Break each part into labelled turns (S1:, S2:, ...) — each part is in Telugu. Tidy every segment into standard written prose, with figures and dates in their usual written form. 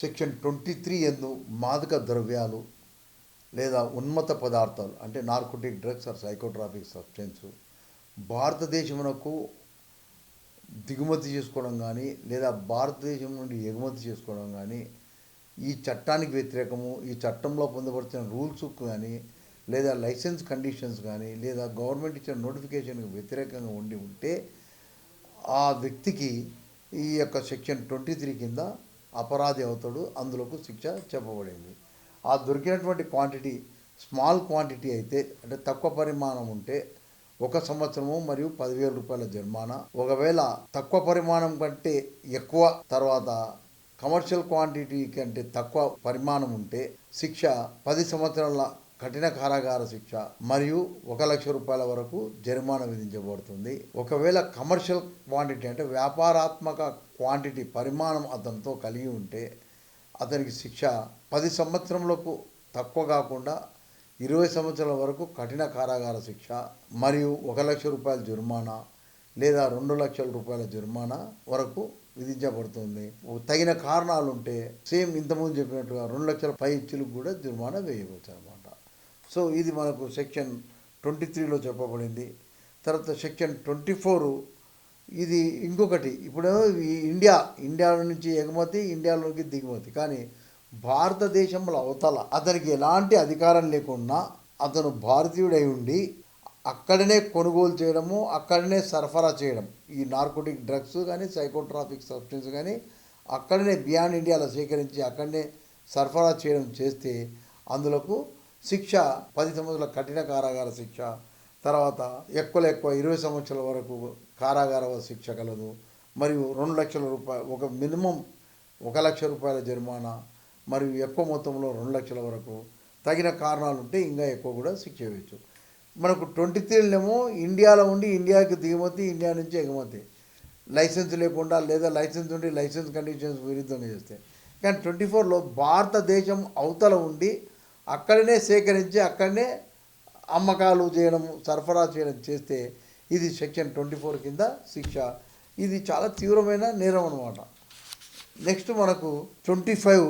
S1: సెక్షన్ 23 యందు మాదక ద్రవ్యాలు లేదా ఉన్మత్త పదార్థాలు అంటే narcotic drugs or psychotropic substance భారతదేశమునకు దిగుమతి చేసుకోవడం కానీ లేదా భారతదేశం నుండి ఎగుమతి చేసుకోవడం కానీ ఈ చట్టానికి వ్యతిరేకము, ఈ చట్టంలో పొందబడుతున్న రూల్స్ కానీ లేదా లైసెన్స్ కండిషన్స్ కానీ లేదా గవర్నమెంట్ ఇచ్చిన నోటిఫికేషన్కి వ్యతిరేకంగా ఉంటే ఆ వ్యక్తికి ఈ యొక్క సెక్షన్ 23 కింద అపరాధి అవుతాడు. అందులోకి శిక్ష చెప్పబడింది. ఆ దొరికినటువంటి క్వాంటిటీ స్మాల్ క్వాంటిటీ అయితే అంటే తక్కువ పరిమాణం ఉంటే 1 సంవత్సరము మరియు 10,000 రూపాయల జరిమానా. ఒకవేళ తక్కువ పరిమాణం కంటే ఎక్కువ తర్వాత కమర్షియల్ క్వాంటిటీ కంటే తక్కువ పరిమాణం ఉంటే శిక్ష 10 సంవత్సరాల కఠిన కారాగార శిక్ష మరియు 1,00,000 రూపాయల వరకు జరిమానా విధించబడుతుంది. ఒకవేళ కమర్షియల్ క్వాంటిటీ అంటే వ్యాపారాత్మక క్వాంటిటీ పరిమాణం అతనితో కలిగి ఉంటే అతనికి శిక్ష 10 సంవత్సరములకు తక్కువ కాకుండా 20 సంవత్సరాల వరకు కఠిన కారాగార శిక్ష మరియు 1,00,000 రూపాయల జరిమానా లేదా 2,00,000 రూపాయల జరిమానా వరకు విధించబడుతుంది. తగిన కారణాలు ఉంటే సేమ్ ఇంతకుముందు చెప్పినట్టుగా 2,00,000 పై ఇచ్చులకు కూడా జరిమానా వేయవచ్చు అనమాట. సో ఇది మనకు సెక్షన్ 23లో చెప్పబడింది. తర్వాత సెక్షన్ 24 ఇది ఇంకొకటి. ఇప్పుడు ఇండియా నుంచి ఎగుమతి, ఇండియాలోకి దిగుమతి. కానీ భారతదేశంలో అవతల అతనికి ఎలాంటి అధికారం లేకుండా అతను భారతీయుడై ఉండి అక్కడనే కొనుగోలు చేయడము, అక్కడనే సరఫరా చేయడం, ఈ నార్కోటిక్ డ్రగ్స్ కానీ సైకోట్రాపిక్ సబ్స్టెన్స్ కానీ అక్కడనే బియాండ్ ఇండియాలో సేకరించి అక్కడనే సరఫరా చేయడం చేస్తే అందులోకి శిక్ష 10 సంవత్సరాల కఠిన కారాగార శిక్ష, తర్వాత ఎక్కువ 20 సంవత్సరాల వరకు కారాగార శిక్ష కలదు. మరియు 2,00,000 రూపాయలు ఒక మినిమం 1,00,000 రూపాయల జరిమానా మరియు ఎక్కువ మొత్తంలో 2,00,000 వరకు. తగిన కారణాలు ఉంటే ఇంకా ఎక్కువ కూడా శిక్ష వేయచ్చు. మనకు 23 ఇండియాలో ఉండి ఇండియాకి దిగుమతి, ఇండియా నుంచి ఎగుమతి లైసెన్స్ లేకుండా లేదా లైసెన్స్ ఉండి లైసెన్స్ కండిషన్స్ విరుద్ధంగా చేస్తే. కానీ 24లో భారతదేశం అవతల ఉండి అక్కడనే సేకరించి అక్కడనే అమ్మకాలు చేయడం, సరఫరా చేయడం చేస్తే ఇది సెక్షన్ 24 కింద శిక్ష. ఇది చాలా తీవ్రమైన నేరం అన్నమాట. నెక్స్ట్ మనకు 25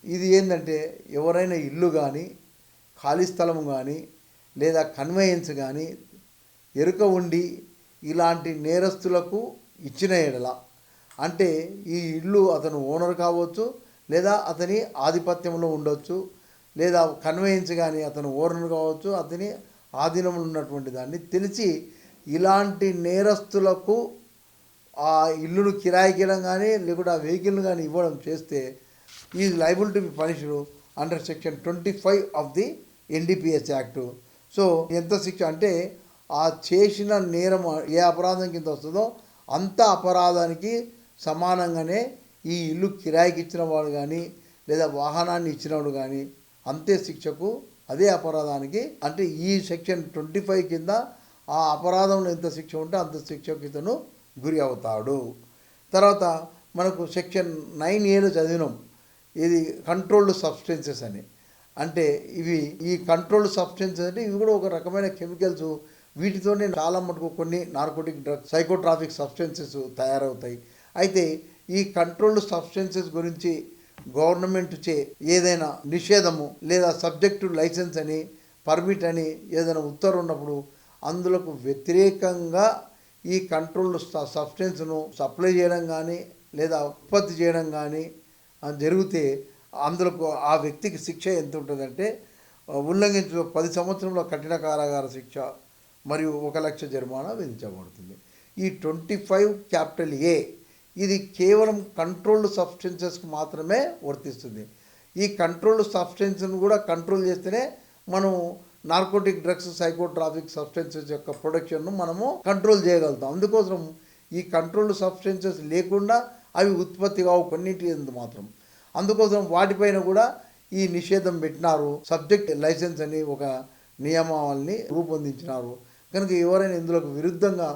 S1: ఇది ఏంటంటే ఎవరైనా ఇల్లు కానీ ఖాళీ స్థలం కానీ లేదా కన్వేయన్స్ కానీ ఎరుక ఉండి ఇలాంటి నేరస్తులకు ఇచ్చిన ఎడల అంటే ఈ ఇల్లు అతను ఓనర్ కావచ్చు లేదా అతని ఆధిపత్యంలో ఉండొచ్చు లేదా కన్వేయన్స్ కానీ అతను ఓనర్ కావచ్చు అతని ఆధీనంలో ఉన్నటువంటి దాన్ని తెలిసి ఇలాంటి నేరస్తులకు ఆ ఇల్లును కిరాయికి ఇవ్వడం కానీ లేకుంటే ఆ వెహికల్ను కానీ ఇవ్వడం చేస్తే is liable to be punished under section 25 of the NDPS act. So ఎంత శిక్ష అంటే ఆ చేసిన నేరం ఏ అపరాధం కింద వస్తుందో అంత అపరాధానికి సమానంగానే ఈ ఇల్లు కిరాయికి ఇచ్చిన వాడు కానీ లేదా వాహనాన్ని ఇచ్చినవాడు కానీ అంతే శిక్షకు అదే అపరాధానికి అంటే ఈ సెక్షన్ 25 కింద ఆ అపరాధంలో ఎంత శిక్ష ఉంటే అంత శిక్షకు ఇతను గురి అవుతాడు. తర్వాత మనకు సెక్షన్ 9A చదివినాం. ఇది కంట్రోల్డ్ సబ్స్టెన్సెస్ అని. అంటే ఈ కంట్రోల్డ్ సబ్స్టెన్సెస్ అంటే ఇవి కూడా ఒక రకమైన కెమికల్స్. వీటితోనే చాలా మటుకు కొన్ని నార్కోటిక్ డ్రగ్స్, సైకోట్రాపిక్ సబ్స్టెన్సెస్ తయారవుతాయి. అయితే ఈ కంట్రోల్డ్ సబ్స్టెన్సెస్ గురించి గవర్నమెంట్ చే ఏదైనా నిషేధము లేదా సబ్జెక్టు లైసెన్స్ అని పర్మిట్ అని ఏదైనా ఉత్తర్వు ఉన్నప్పుడు అందులోకి వ్యతిరేకంగా ఈ కంట్రోల్డ్ సబ్స్టెన్స్ను సప్లై చేయడం కానీ లేదా ఉత్పత్తి చేయడం కానీ జరిగితే అందులో ఆ వ్యక్తికి శిక్ష ఎంత ఉంటుందంటే ఉల్లంఘించు 10 సంవత్సరంలో కఠిన కారాగార శిక్ష మరియు 1,00,000 జరిమానా విధించబడుతుంది. ఈ 25A ఇది కేవలం కంట్రోల్డ్ సబ్స్టెన్సెస్కి మాత్రమే వర్తిస్తుంది. ఈ కంట్రోల్డ్ సబ్స్టెన్స్ను కూడా కంట్రోల్ చేస్తేనే మనం నార్కోటిక్ డ్రగ్స్, సైకోట్రాపిక్ సబ్స్టెన్సెస్ యొక్క ప్రొడక్షన్ను మనము కంట్రోల్ చేయగలుగుతాం. అందుకోసం ఈ కంట్రోల్డ్ సబ్స్టెన్సెస్ లేకుండా అవి ఉత్పత్తి కావు కొన్నింటి మాత్రం. అందుకోసం వాటిపైన కూడా ఈ నిషేధం పెట్టినారు. సబ్జెక్ట్ లైసెన్స్ అని ఒక నియమావళిని రూపొందించినారు. కనుక ఎవరైనా ఇందులోకి విరుద్ధంగా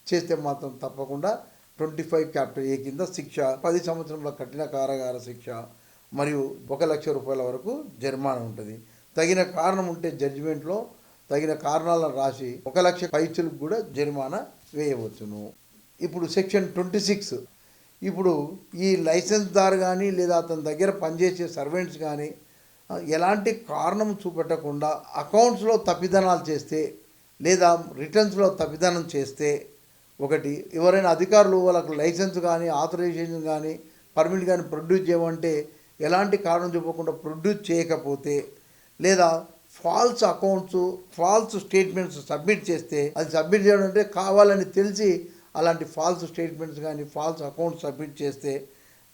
S1: చేస్తే మాత్రం తప్పకుండా 25A కింద శిక్ష 10 సంవత్సరంలో కఠిన కారాగార శిక్ష మరియు 1,00,000 రూపాయల వరకు జరిమానా ఉంటుంది. తగిన కారణం ఉంటే జడ్జిమెంట్లో తగిన కారణాలను రాసి 1,00,000 పైచులకు కూడా జరిమానా వేయవచ్చును. ఇప్పుడు సెక్షన్ 26 ఇప్పుడు ఈ లైసెన్స్దార్ కానీ లేదా అతని దగ్గర పనిచేసే సర్వెంట్స్ కానీ ఎలాంటి కారణం చూపెట్టకుండా అకౌంట్స్లో తప్పిదనాలు చేస్తే లేదా రిటర్న్స్లో తప్పిదనం చేస్తే, ఒకటి ఎవరైనా అధికారులు వాళ్ళకు లైసెన్స్ కానీ ఆథరైజేషన్ కానీ పర్మిట్ కానీ ప్రొడ్యూస్ చేయమంటే ఎలాంటి కారణం చెప్పకుండా ప్రొడ్యూస్ చేయకపోతే, లేదా false accounts false statements submit చేస్తే, అది సబ్మిట్ చేయడం అంటే కావాలని తెలిసి అలాంటి ఫాల్స్ స్టేట్మెంట్స్ కానీ ఫాల్స్ అకౌంట్స్ సబ్మిట్ చేస్తే,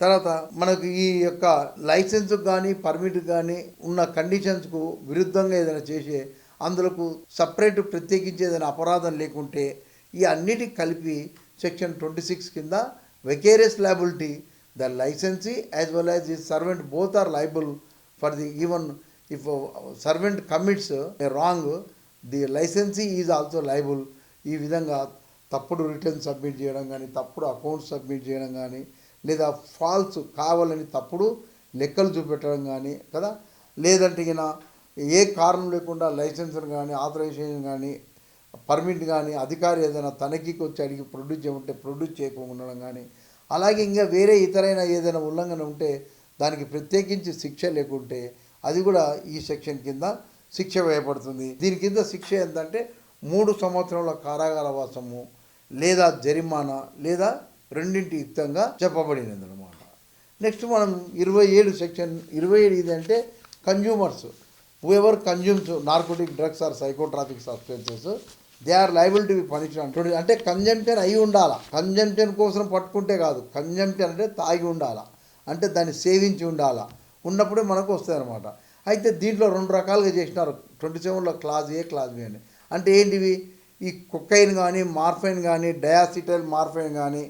S1: తర్వాత మనకు ఈ యొక్క లైసెన్స్కి కానీ పర్మిట్ కానీ ఉన్న కండిషన్స్కు విరుద్ధంగా ఏదైనా చేసే అందులోకి సపరేట్ ప్రత్యేకించి ఏదైనా అపరాధం లేకుంటే, ఈ అన్నిటికి కలిపి సెక్షన్ 26 కింద vicarious liability the licensee as well as the servant both are liable for the even if servant commits a wrong the licensee is also liable. ఈ విధంగా తప్పుడు రిటర్న్ సబ్మిట్ చేయడం కానీ తప్పుడు అకౌంట్ సబ్మిట్ చేయడం కానీ లేదా ఫాల్స్ కావాలని తప్పుడు లెక్కలు చూపెట్టడం కానీ కదా, లేదంటే ఏ కారణం లేకుండా లైసెన్స్ని కానీ ఆథరైజేషన్ కానీ పర్మిట్ కానీ అధికారి ఏదైనా తనిఖీకి వచ్చి అడిగి ప్రొడ్యూస్ చేయమంటే ప్రొడ్యూస్ చేయకుండా ఉండడం కానీ, అలాగే ఇంకా వేరే ఇతరైన ఏదైనా ఉల్లంఘన ఉంటే దానికి ప్రత్యేకించి శిక్ష లేకుంటే అది కూడా ఈ సెక్షన్ కింద శిక్ష వేయబడుతుంది. దీని కింద శిక్ష ఏంటంటే 3 సంవత్సరాల కారాగార వాసము లేదా జరిమానా లేదా రెండింటి యుక్తంగా చెప్పబడినది అనమాట. నెక్స్ట్ మనం 27 సెక్షన్ 27 ఇదంటే consumers whoever consumes narcotic drugs or psychotropic substances they are liable to be punished అంటుంది. అంటే కన్జంప్షన్ అయి ఉండాలా, కన్జంప్షన్ కోసం పట్టుకుంటే కాదు, కన్జంప్షన్ అంటే తాగి ఉండాలా, అంటే దాన్ని సేవించి ఉండాలా, ఉన్నప్పుడే మనకు వస్తుంది అనమాట. అయితే దీంట్లో 2 రకాలుగా చేసినారు 27లో క్లాజ్ ఏ క్లాజ్ బి అని. అంటే ఏంటివి, ఈ కొకైన్ కానీ మార్ఫైన్ కానీ డయాసిటైల్ మార్ఫైన్ కానీ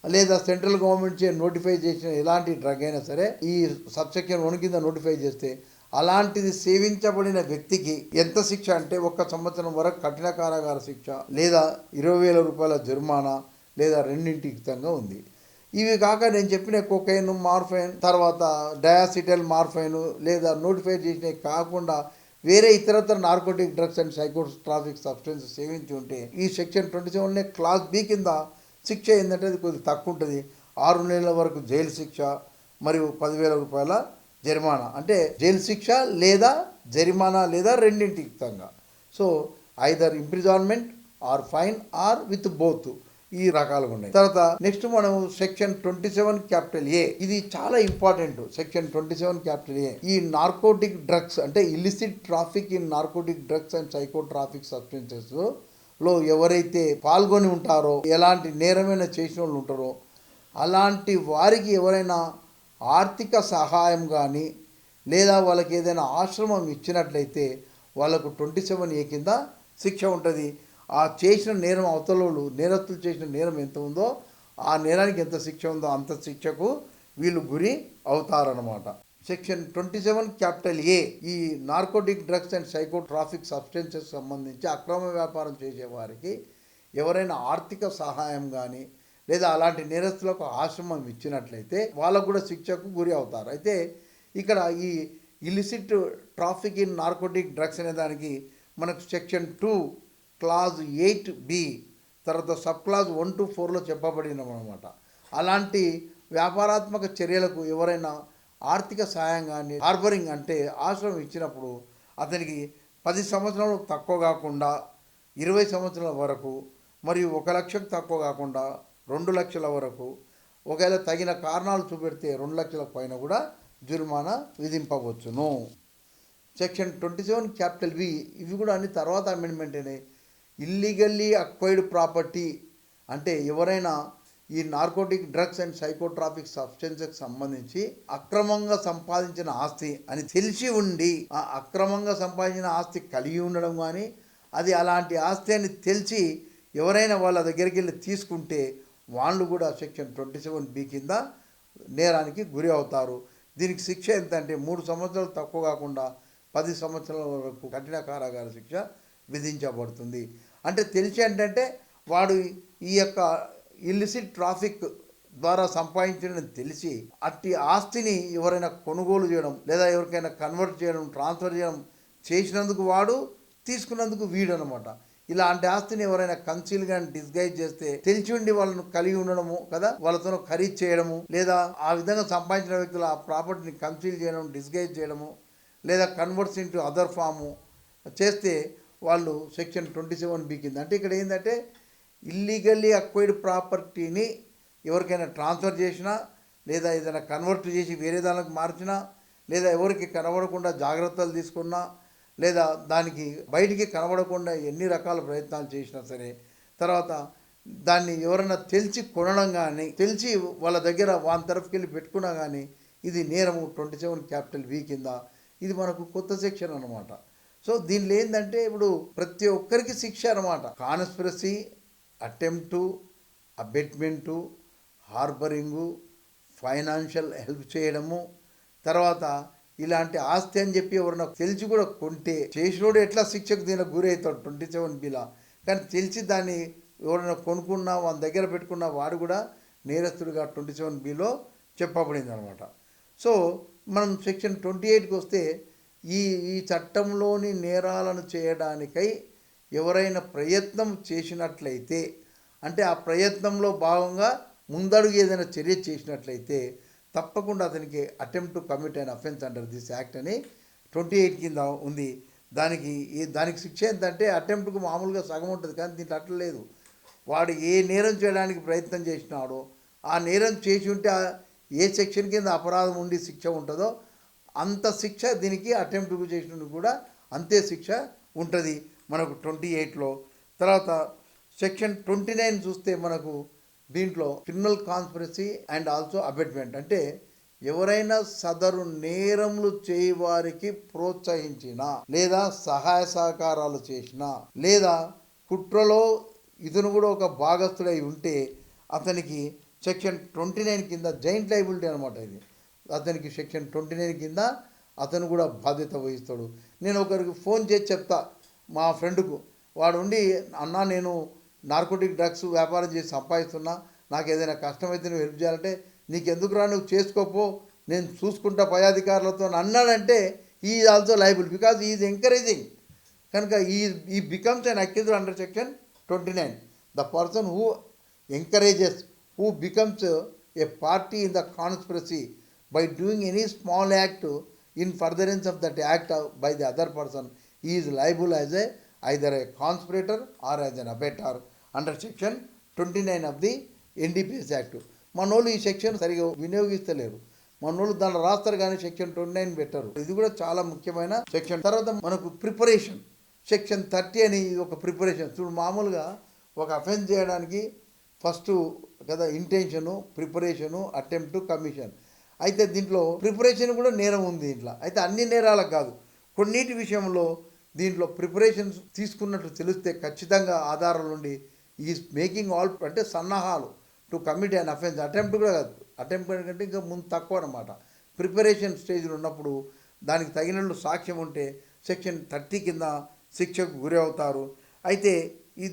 S1: లేదా సెంట్రల్ గవర్నమెంట్ చే నోటిఫై చేసిన ఎలాంటి డ్రగ్ అయినా సరే ఈ సబ్సెక్షన్ 1 కింద నోటిఫై చేస్తే అలాంటిది సేవించబడిన వ్యక్తికి ఎంత శిక్ష అంటే 1 సంవత్సరం వరకు కఠిన కారాగార శిక్ష లేదా 20,000 రూపాయల జరిమానా లేదా రెండింటి యుక్తంగా ఉంది. ఇవి కాక నేను చెప్పిన కొకైన్ మార్ఫైన్ తర్వాత డయాసిటైల్ మార్ఫైన్ లేదా నోటిఫై చేసినవి కాకుండా వేరే ఇతరత్ర narcotic drugs and psychotropic substance సేవించి ఉంటే ఈ సెక్షన్ 27 క్లాస్ బి కింద శిక్ష ఏంటంటే అది కొద్దిగా తక్కువ ఉంటుంది. 6 నెలల వరకు జైలు శిక్ష మరియు 10,000 రూపాయల జరిమానా, అంటే జైలు శిక్ష లేదా జరిమానా లేదా రెండింటి యుక్తంగా. So either imprisonment or fine or with both ఈ రకాలుగా ఉన్నాయి. తర్వాత నెక్స్ట్ మనం సెక్షన్ 27 క్యాపిటల్ ఏ, ఇది చాలా ఇంపార్టెంట్. సెక్షన్ 27 క్యాపిటల్ ఏ ఈ నార్కోటిక్ డ్రగ్స్ అంటే illicit traffic in narcotic drugs and psychotropic substances లో ఎవరైతే పాల్గొని ఉంటారో ఎలాంటి నేరమైన చేసిన వాళ్ళు ఉంటారో అలాంటి వారికి ఎవరైనా ఆర్థిక సహాయం కానీ లేదా వాళ్ళకి ఏదైనా ఆశ్రమం ఇచ్చినట్లయితే వాళ్ళకు 27A కింద శిక్ష ఉంటుంది. ఆ చేసిన నేరం అవతలోళ్ళు నేరస్తులు చేసిన నేరం ఎంత ఉందో ఆ నేరానికి ఎంత శిక్ష ఉందో అంత శిక్షకు వీళ్ళు గురి అవుతారన్నమాట. సెక్షన్ 27 క్యాపిటల్ ఏ ఈ narcotic drugs and psychotropic substances సంబంధించి అక్రమ వ్యాపారం చేసే వారికి ఎవరైనా ఆర్థిక సహాయం కానీ లేదా అలాంటి నేరస్తులకు ఆశ్రమం ఇచ్చినట్లయితే వాళ్ళకు కూడా శిక్షకు గురి అవుతారు. అయితే ఇక్కడ ఈ illicit traffic in narcotic drugs అనే దానికి మనకు సెక్షన్ 2 క్లాజ్ 8B తర్వాత సబ్ క్లాజ్ 1 to 4లో చెప్పబడినమన్నమాట. అలాంటి వ్యాపారాత్మక చర్యలకు ఎవరైనా ఆర్థిక సహాయం కానీ హార్బరింగ్ అంటే ఆశ్రమం ఇచ్చినప్పుడు అతనికి 10 సంవత్సరాలు తక్కువ కాకుండా 20 సంవత్సరాల వరకు మరియు 1 లక్షకు తక్కువ కాకుండా 2 లక్షల వరకు ఒకవేళ తగిన కారణాలు చూపెడితే 2 లక్షల పైన కూడా జుర్మానా విధింపవచ్చును. సెక్షన్ 27 క్యాపిటల్ బి ఇవి కూడా అన్ని తర్వాత అమెండ్మెంట్ అయినాయి. ఇల్లీగల్లీ అక్వైర్డ్ ప్రాపర్టీ అంటే ఎవరైనా ఈ నార్కోటిక్ డ్రగ్స్ అండ్ సైకోట్రాఫిక్ సబ్స్టెన్సెస్కి సంబంధించి అక్రమంగా సంపాదించిన ఆస్తి అని తెలిసి ఉండి ఆ అక్రమంగా సంపాదించిన ఆస్తి కలిగి ఉండడం కానీ అది అలాంటి ఆస్తి అని తెలిసి ఎవరైనా వాళ్ళ దగ్గరికి వెళ్ళి తీసుకుంటే వాళ్ళు కూడా సెక్షన్ 27B కింద నేరానికి గురి అవుతారు. దీనికి శిక్ష ఎంత అంటే 3 సంవత్సరాలు తక్కువ కాకుండా 10 సంవత్సరాల వరకు కఠిన కారాగార శిక్ష విధించబడుతుంది. అంటే తెలిసి ఏంటంటే వాడు ఈ యొక్క ఇల్లిసిట్ ట్రాఫిక్ ద్వారా సంపాదించడం తెలిసి అట్టి ఆస్తిని ఎవరైనా కొనుగోలు చేయడం లేదా ఎవరికైనా కన్వర్ట్ చేయడం ట్రాన్స్ఫర్ చేయడం చేసినందుకు వాడు తీసుకున్నందుకు వీడు అనమాట. ఇలాంటి ఆస్తిని ఎవరైనా కన్సీల్ గా డిస్గైజ్ చేస్తే తెలిసి ఉండి వాళ్ళను కలిగి ఉండడము కదా, వాళ్ళతో ఖరీదు చేయడము, లేదా ఆ విధంగా సంపాదించిన వ్యక్తులు ఆ ప్రాపర్టీని కన్సీల్ చేయడం, డిస్గైజ్ చేయడము, లేదా కన్వర్ట్స్ ఇంటూ అదర్ ఫాము చేస్తే వాళ్ళు సెక్షన్ 27B కింద. అంటే ఇక్కడ ఏంటంటే ఇల్లీగల్లీ అక్వైర్డ్ ప్రాపర్టీని ఎవరికైనా ట్రాన్స్ఫర్ చేసినా, లేదా ఏదైనా కన్వర్ట్ చేసి వేరే దానికి మార్చినా, లేదా ఎవరికి కనబడకుండా జాగ్రత్తలు తీసుకున్నా, లేదా దానికి బయటికి కనబడకుండా ఎన్ని రకాల ప్రయత్నాలు చేసినా సరే, తర్వాత దాన్ని ఎవరైనా తెలిసి కొనడం కానీ, తెలిసి వాళ్ళ దగ్గర వాళ్ళ తరఫుకి వెళ్ళి పెట్టుకున్నా కానీ ఇది నేరము 27B కింద. ఇది మనకు కొత్త సెక్షన్ అనమాట. సో దీనిలో ఏంటంటే ఇప్పుడు ప్రతి ఒక్కరికి శిక్ష అనమాట. కాన్స్పిరసీ, అటెంప్టు, అబెట్మెంటు, హార్బరింగు, ఫైనాన్షియల్ హెల్ప్ చేయడము, తర్వాత ఇలాంటి ఆస్తి అని చెప్పి ఎవరైనా తెలిసి కూడా కొంటే చేసినోడు ఎట్లా శిక్షకు దీనికి గురవుతాడు 27Bలా. కానీ తెలిసి దాన్ని ఎవరైనా కొనుక్కున్నా వాళ్ళ దగ్గర పెట్టుకున్న వాడు కూడా నేరస్తుడిగా 27Bలో చెప్పబడింది అనమాట. సో మనం సెక్షన్ 28కి వస్తే ఈ చట్టంలోని నేరాలను చేయడానికై ఎవరైనా ప్రయత్నం చేసినట్లయితే, అంటే ఆ ప్రయత్నంలో భాగంగా ముందడుగు ఏదైనా చర్య చేసినట్లయితే తప్పకుండా అతనికి attempt to commit an offence under this act అని 28 కింద ఉంది. దానికి శిక్ష ఏంటంటే అటెంప్ట్కు మామూలుగా సగం ఉంటుంది, కానీ దీంట్లో అట్లా లేదు. వాడు ఏ నేరం చేయడానికి ప్రయత్నం చేసినాడో ఆ నేరం చేసి ఉంటే ఏ సెక్షన్ కింద అపరాధం ఉండి శిక్ష ఉంటుందో అంత శిక్ష దీనికి అటెంప్ట్ చేసినందుకు కూడా అంతే శిక్ష ఉంటుంది మనకు 28లో. తర్వాత సెక్షన్ 29 చూస్తే మనకు దీంట్లో criminal conspiracy and also abetment, అంటే ఎవరైనా సదరు నేరములు చేయవారికి ప్రోత్సహించినా, లేదా సహాయ సహకారాలు చేసినా, లేదా కుట్రలో ఇతను కూడా ఒక భాగస్థుడై ఉంటే అతనికి సెక్షన్ 29 కింద జాయింట్ లయబిలిటీ అనమాట. ఇది అతనికి సెక్షన్ 29 కింద అతను కూడా బాధ్యత వహిస్తాడు. నేను ఒకరికి ఫోన్ చేసి చెప్తా మా ఫ్రెండ్కు, వాడు ఉండి అన్నా నేను నార్కోటిక్ డ్రగ్స్ వ్యాపారం చేసి సంపాదిస్తున్నా, నాకు ఏదైనా కష్టమైతే నువ్వు హెల్ప్ చేయాలంటే నీకెందుకురా నువ్వు చేసుకోపో నేను చూసుకుంటా పై అధికారులతో అన్నాడంటే ఈ ఈజ్ ఆల్సో లయబుల్ బికాజ్ ఈ ఈజ్ ఎంకరేజింగ్. కనుక ఈ becomes an accused under section 29. The person who encourages, who becomes a party in the conspiracy by doing any small act in furtherance of that act by the other person, he is liable as either a conspirator or as an abettor under section 29 of the NDPS Act. మనోళ్ళు ఈ సెక్షన్ సరిగా వినియోగిస్తలేరు, మనోళ్ళు దాంట్లో రాస్తారు కానీ సెక్షన్ 29 పెట్టరు. ఇది కూడా చాలా ముఖ్యమైన సెక్షన్. తర్వాత మనకు ప్రిపరేషన్ సెక్షన్ 30 అని ఒక ప్రిపరేషన్. చూడు, మామూలుగా ఒక అఫెన్స్ చేయడానికి ఫస్ట్ కదా ఇంటెన్షను, ప్రిపరేషను, అటెంప్ట్, కమిషన్. అయితే దీంట్లో ప్రిపరేషన్ కూడా నేరం ఉంది దీంట్లో. అయితే అన్ని నేరాలకు కాదు, కొన్నిటి విషయంలో దీంట్లో ప్రిపరేషన్స్ తీసుకున్నట్లు తెలిస్తే ఖచ్చితంగా ఆధారాల నుండి ఈజ్ మేకింగ్ ఆల్ అంటే సన్నాహాలు to commit an offence. Attempt కూడా కాదు, అటెంప్ట్ కంటే ఇంకా ముందు తక్కువ అనమాట. ప్రిపరేషన్ స్టేజ్లో ఉన్నప్పుడు దానికి తగినట్లు సాక్ష్యం ఉంటే సెక్షన్ 30 కింద శిక్షకు గురి అవుతారు. అయితే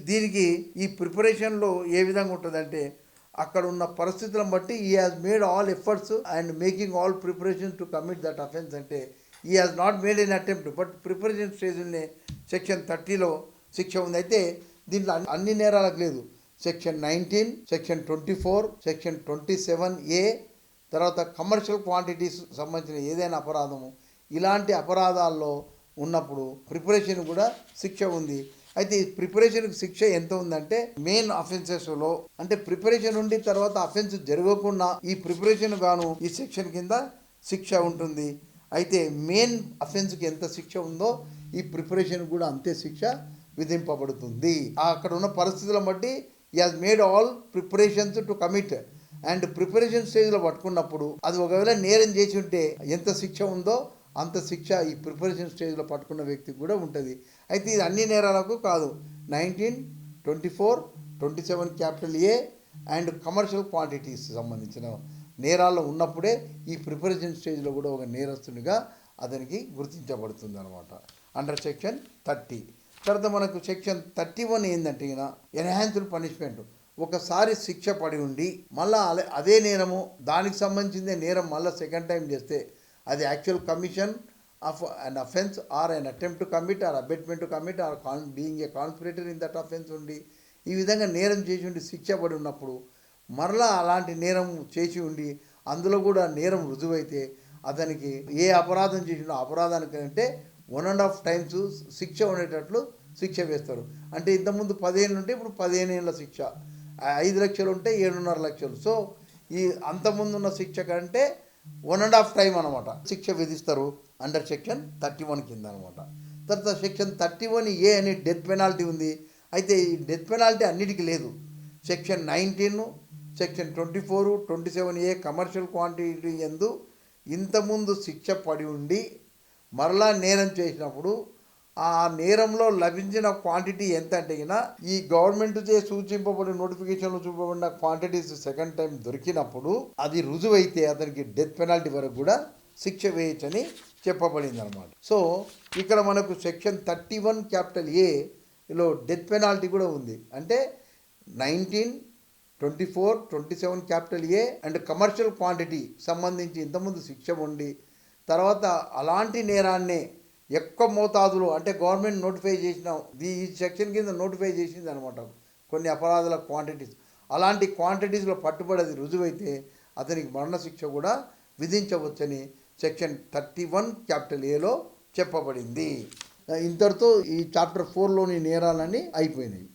S1: దీనికి ఈ ప్రిపరేషన్లో ఏ విధంగా ఉంటుందంటే అక్కడ ఉన్న పరిస్థితులను బట్టి ఈ has made all efforts and making all preparation to commit that offence. అంటే ఈ has not made an attempt but preparation స్టేజ్లోనే సెక్షన్ 30లో శిక్ష ఉంది. అయితే దీంట్లో అన్ని నేరాలకు లేదు. సెక్షన్ 19, సెక్షన్ 24, సెక్షన్ 27A, తర్వాత కమర్షియల్ క్వాంటిటీస్ సంబంధించిన ఏదైనా అపరాధము, ఇలాంటి అపరాధాల్లో ఉన్నప్పుడు ప్రిపరేషన్ కూడా శిక్ష ఉంది. అయితే ఈ ప్రిపరేషన్కి శిక్ష ఎంత ఉందంటే మెయిన్ అఫెన్సెస్లో అంటే ప్రిపరేషన్ ఉండి తర్వాత అఫెన్స్ జరగకుండా ఈ ప్రిపరేషన్ గాను ఈ సెక్షన్ కింద శిక్ష ఉంటుంది. అయితే మెయిన్ అఫెన్స్కి ఎంత శిక్ష ఉందో ఈ ప్రిపరేషన్ కూడా అంతే శిక్ష విధింపబడుతుంది. అక్కడ ఉన్న పరిస్థితులను బట్టి ఈ has made all preparations to commit and preparation స్టేజ్లో పట్టుకున్నప్పుడు అది ఒకవేళ నేరం చేసి ఉంటే ఎంత శిక్ష ఉందో అంత శిక్ష ఈ ప్రిపరేషన్ స్టేజ్లో పట్టుకున్న వ్యక్తికి కూడా ఉంటుంది. అయితే ఇది అన్ని నేరాలకు కాదు, 19, 24, 27A అండ్ కమర్షియల్ క్వాంటిటీస్ సంబంధించిన నేరాల్లో ఉన్నప్పుడే ఈ ప్రిపరేషన్ స్టేజ్లో కూడా ఒక నేరస్తునిగా అతనికి గుర్తించబడుతుంది అనమాట అండర్ సెక్షన్ 30. తర్వాత మనకు సెక్షన్ 31 ఏంటంటే ఎన్హాన్స్డ్ పనిష్మెంట్. ఒకసారి శిక్ష పడి ఉండి మళ్ళీ అదే నేరము దానికి సంబంధించిందే నేరం మళ్ళీ సెకండ్ టైం చేస్తే అది actual commission of an offence or an attempt to commit or abetment to commit or being a conspirator in that offence ఉండి ఈ విధంగా నేరం చేసి ఉండి శిక్ష పడి ఉన్నప్పుడు మరలా అలాంటి నేరం చేసి ఉండి అందులో కూడా నేరం రుజువైతే అతనికి ఏ అపరాధం చేసినా అపరాధానికి అంటే 1.5 టైమ్స్ శిక్ష ఉండేటట్లు శిక్ష వేస్తారు. అంటే ఇంతకుముందు 10 ఉంటే ఇప్పుడు 15 ఏళ్ళ శిక్ష, 5 లక్షలు ఉంటే 7.5 లక్షలు. సో ఈ అంతకుముందు ఉన్న శిక్ష కంటే 1.5 టైం అనమాట శిక్ష విధిస్తారు అండర్ సెక్షన్ 31 కింద అనమాట. తర్వాత సెక్షన్ 31A అనే డెత్ పెనాల్టీ ఉంది. అయితే ఈ డెత్ పెనాల్టీ అన్నిటికీ లేదు. Section 19, section 24, 27A commercial quantity ఎందు ఇంతకుముందు శిక్ష పడి ఉండి మరలా నేరం చేసినప్పుడు ఆ నేరంలో లభించిన క్వాంటిటీ ఎంత అంటే ఈ గవర్నమెంట్ చే సూచింపబడిన నోటిఫికేషన్లో చూపబడిన క్వాంటిటీస్ సెకండ్ టైం దొరికినప్పుడు అది రుజువైతే అతనికి డెత్ పెనాల్టీ వరకు కూడా శిక్ష వేయచ్చని చెప్పబడింది అనమాట. సో ఇక్కడ మనకు సెక్షన్ 31A డెత్ పెనాల్టీ కూడా ఉంది. అంటే 19, 24, 27A అండ్ కమర్షియల్ క్వాంటిటీ సంబంధించి ఇంతకుముందు శిక్ష ఉండి తర్వాత అలాంటి నేరాన్నే ఎక్కువ మోతాదులో అంటే గవర్నమెంట్ నోటిఫై చేసిన ఈ సెక్షన్ కింద నోటిఫై చేసింది అనమాట కొన్ని అపరాధాల క్వాంటిటీస్. అలాంటి క్వాంటిటీస్లో పట్టుబడేది రుజువైతే అతనికి మరణశిక్ష కూడా విధించవచ్చని సెక్షన్ 31A చెప్పబడింది. ఇంతటితో ఈ చాప్టర్ 4లోని నేరాలన్నీ అయిపోయినాయి.